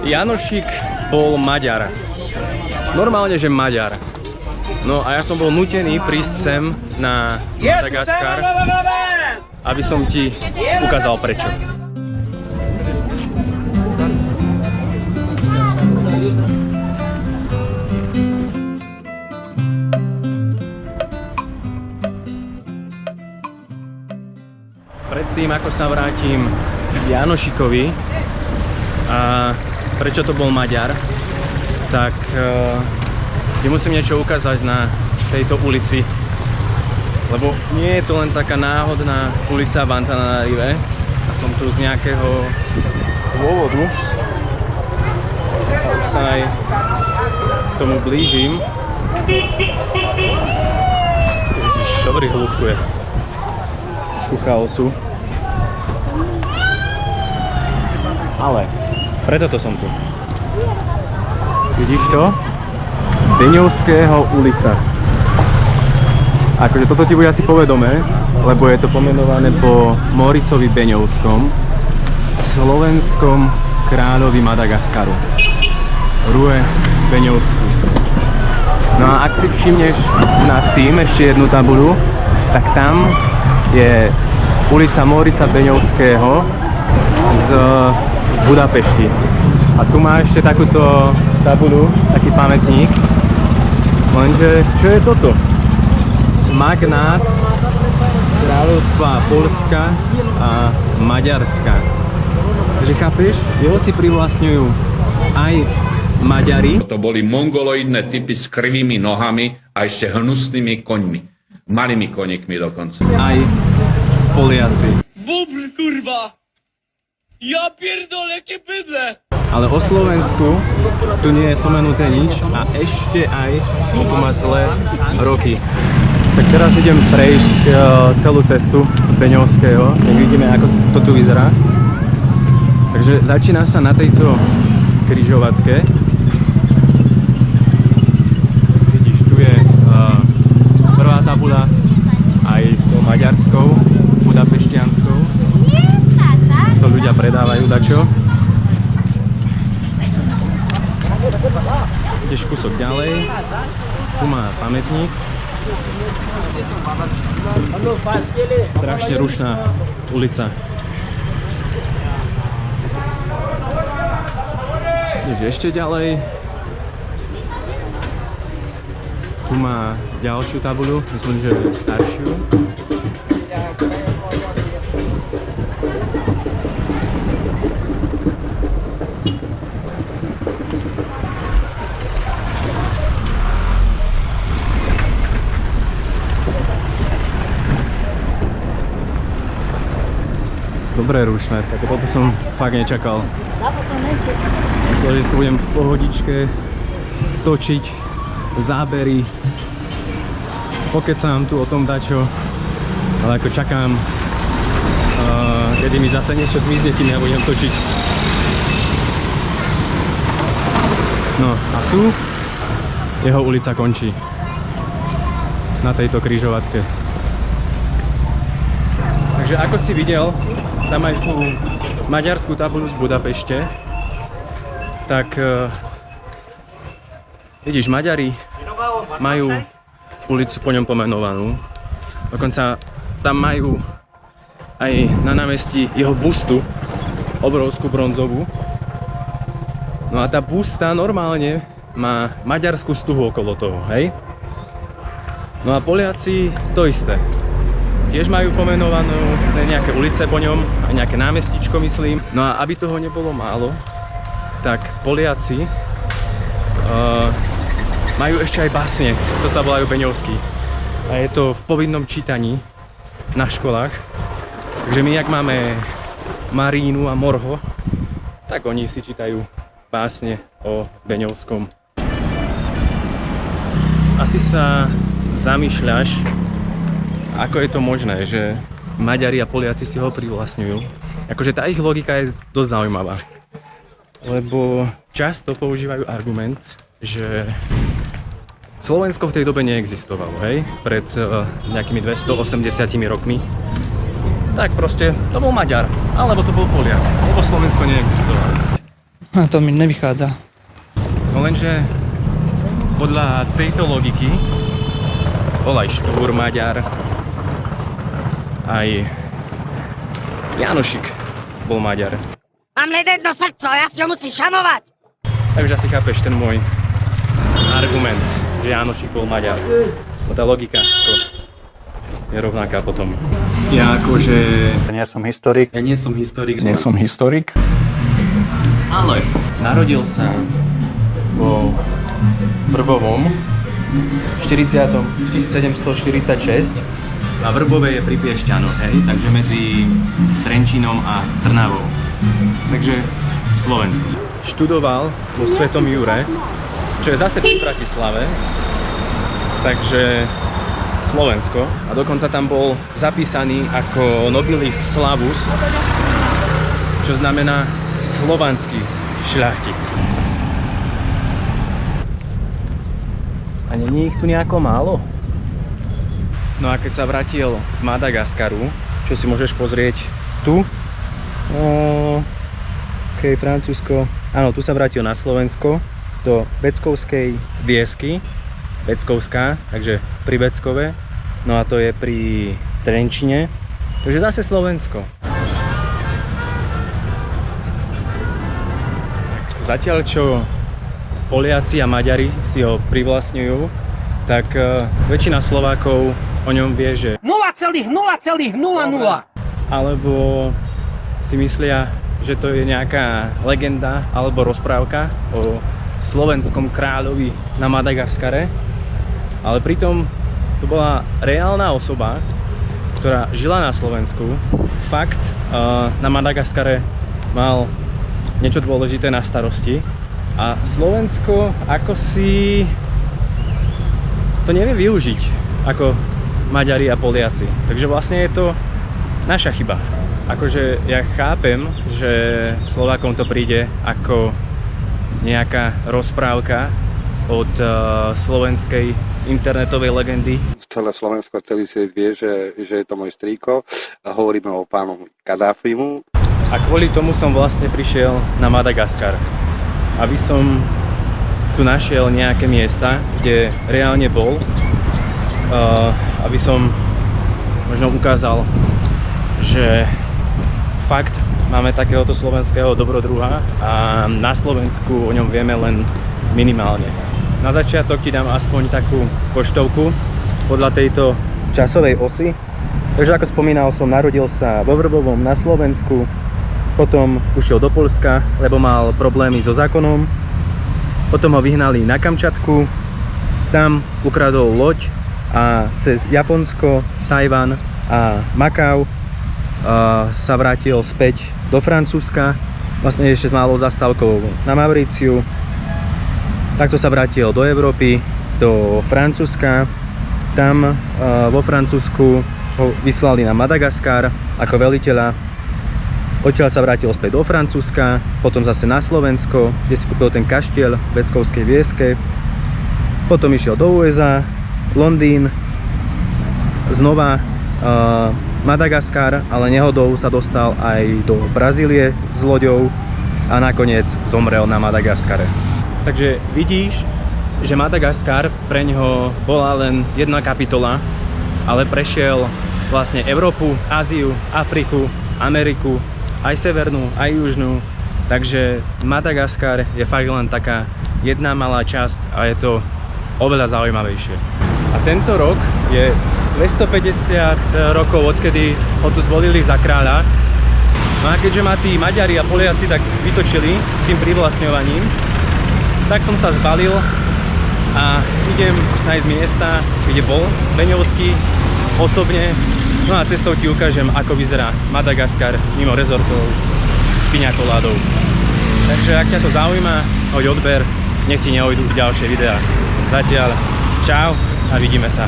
Janošik bol Maďar. Normálne, že Maďar. No a ja som bol nútený prísť sem na Madagaskar, aby som ti ukázal prečo. Predtým, ako sa vrátim k Janošikovi a prečo to bol Maďar, tak ti musím niečo ukázať na tejto ulici, lebo nie je to len taká náhodná ulica v Antananarive a som tu z nejakého dôvodu. Už sa aj k tomu blížim. Ježiš, dobrý hlúbkuje. Ku chaosu. Ale preto to som tu. Vidíš to? Beňovského ulica. Akože toto ti bude asi povedomé, lebo je to pomenované po Moricovi Beňovskom, slovenskom kráľovi Madagaskaru. Rue Beňovský. No a ak si všimneš nad tým ešte jednu tabuľu, tak tam je ulica Morica Beňovského z Budapešti. A tu má ešte takúto tabuľu, taký pamätník. Lenže, čo je toto? Magnát kráľovstva Poľska a Maďarska. Takže chápeš? Jeho si privlastňujú aj Maďari. To boli mongoloidné typy s krivými nohami a ešte hnusnými koňmi. Malými koníkmi dokonca. Aj Poliaci. Bubr, kurva! Ja pierdolę, jakie bydle! Ale o Slovensku tu nie je spomenuté nič a ešte aj tu má zlé roky. Tak teraz idem prejsť celú cestu Beňovského, tak vidíme, ako to tu vyzerá. Takže začína sa na tejto križovatke. Vidíš, tu je prvá tabuľa aj s tou maďarskou, budapeštianskou. To ľudia predávajú dačo. Ideš kúsok ďalej, tu má pamätník. Strašne rušná ulica. Ideš ešte ďalej. Tu má ďalšiu tabuľu, myslím, že staršiu. Dobre rušné, tak toto som fakt nečakal. Myslel, že tu budem v pohodičke točiť zábery, pokecám tu o tom dačo, ale ako čakám, kedy mi zase niečo zmizne, kým ja budem točiť. No a tu jeho ulica končí na tejto križovatke. Takže ako si videl, tam aj tú maďarskú tabuľu z Budapešte, tak vidíš, Maďari majú ulicu po ňom pomenovanú. Dokonca tam majú aj na námestí jeho bustu, obrovskú bronzovú. No a tá busta normálne má maďarskú stuhu okolo toho, hej? No a Poliaci to isté. Tiež majú pomenovanú nejaké ulice po ňom, aj nejaké námestičko, myslím. No a aby toho nebolo málo, tak Poliaci majú ešte aj básne, to sa volajú Beňovský. A je to v povinnom čítaní na školách. Takže my, jak máme Marínu a Morho, tak oni si čítajú básne o Beňovskom. Asi sa zamýšľaš, ako je to možné, že Maďari a Poliaci si ho privlastňujú. Akože tá ich logika je dosť zaujímavá. Lebo často používajú argument, že Slovensko v tej dobe neexistovalo, hej? Pred nejakými 280 rokmi. Tak proste to bol Maďar, alebo to bol Poliak, lebo Slovensko neexistovalo. A to mi nevychádza. No lenže podľa tejto logiky bol aj Štúr Maďar, aj Janošik bol Maďar. Mám len jedno srdco, ja si ho musím šanovať. Takže asi chápeš ten môj argument, že Janošik bol Maďar. No tá logika je rovnaká potom. Ja akože... Nie som historik. Ja nie som historik. Nie som historik. Ale narodil sa vo Vrbovom 1746 a Vrbové je pri Piešťanoch, hej, takže medzi Trenčínom a Trnavou. Takže v Slovensku. Študoval vo Svetom Jure, čo je zase pri Bratislave, takže Slovensko. A dokonca tam bol zapísaný ako nobilis slavus, čo znamená slovanský šľachtic. A není ich tu nejako málo? No a keď sa vrátil z Madagaskaru, čo si môžeš pozrieť tu, Francúzsko, áno, tu sa vrátil na Slovensko, do Beckovskej Viesky, Beckovská, takže pri Beckove, no a to je pri Trenčine, takže zase Slovensko. Zatiaľ čo Poliaci a Maďari si ho privlastňujú, tak väčšina Slovákov o ňom vie, že 0,0,00. alebo si myslia, že to je nejaká legenda alebo rozprávka o slovenskom kráľovi na Madagaskare, ale pritom to bola reálna osoba, ktorá žila na Slovensku. Fakt, na Madagaskare mal niečo dôležité na starosti a Slovensko ako si to nevie využiť ako Maďari a Poliaci. Takže vlastne je to naša chyba. Akože ja chápem, že Slovákom to príde ako nejaká rozprávka od slovenskej internetovej legendy. Celé Slovensko, celý svet vie, že je to môj strýko. Hovoríme o pánu Kadáfimu. A kvôli tomu som vlastne prišiel na Madagaskar. Aby som tu našiel nejaké miesta, kde reálne bol. Aby som možno ukázal, že fakt máme takéhoto slovenského dobrodruha a na Slovensku o ňom vieme len minimálne. Na začiatok ti dám aspoň takú poštovku podľa tejto časovej osy. Takže ako spomínal som, narodil sa vo Vrbovom na Slovensku, potom ušiel do Poľska, lebo mal problémy so zákonom, potom ho vyhnali na Kamčatku, tam ukradol loď a cez Japonsko, Tajvan a Makau sa vrátil späť do Francúzska, vlastne ešte s malou zastávkou na Mauriciu. Takto sa vrátil do Európy, do Francúzska. Tam vo Francúzsku ho vyslali na Madagaskar ako veliteľa. Odtiaľ sa vrátil späť do Francúzska, potom zase na Slovensko, kde si kúpil ten kaštiel v Beckovskej Vieske. Potom išiel do USA, Londýn, znova Madagaskar, ale nehodou sa dostal aj do Brazílie s loďou a nakoniec zomrel na Madagaskare. Takže vidíš, že Madagaskar pre ňoho bola len jedna kapitola, ale prešiel vlastne Európu, Áziu, Afriku, Ameriku, aj severnú, aj južnú. Takže Madagaskar je fakt len taká jedna malá časť a je to oveľa zaujímavejšie. A tento rok je 250 rokov, odkedy ho tu zvolili za kráľa. No a keďže ma tí Maďari a Poliaci tak vytočili tým privlastňovaním, tak som sa zbalil a idem nájsť miesta, kde bol Beňovský osobne. No a cestou ti ukážem, ako vyzerá Madagaskar mimo rezortov s piňakoládou. Takže ak ťa to zaujíma, hoď odber, nech ti neojdu ďalšie videá. Zatiaľ, čau a vidíme sa.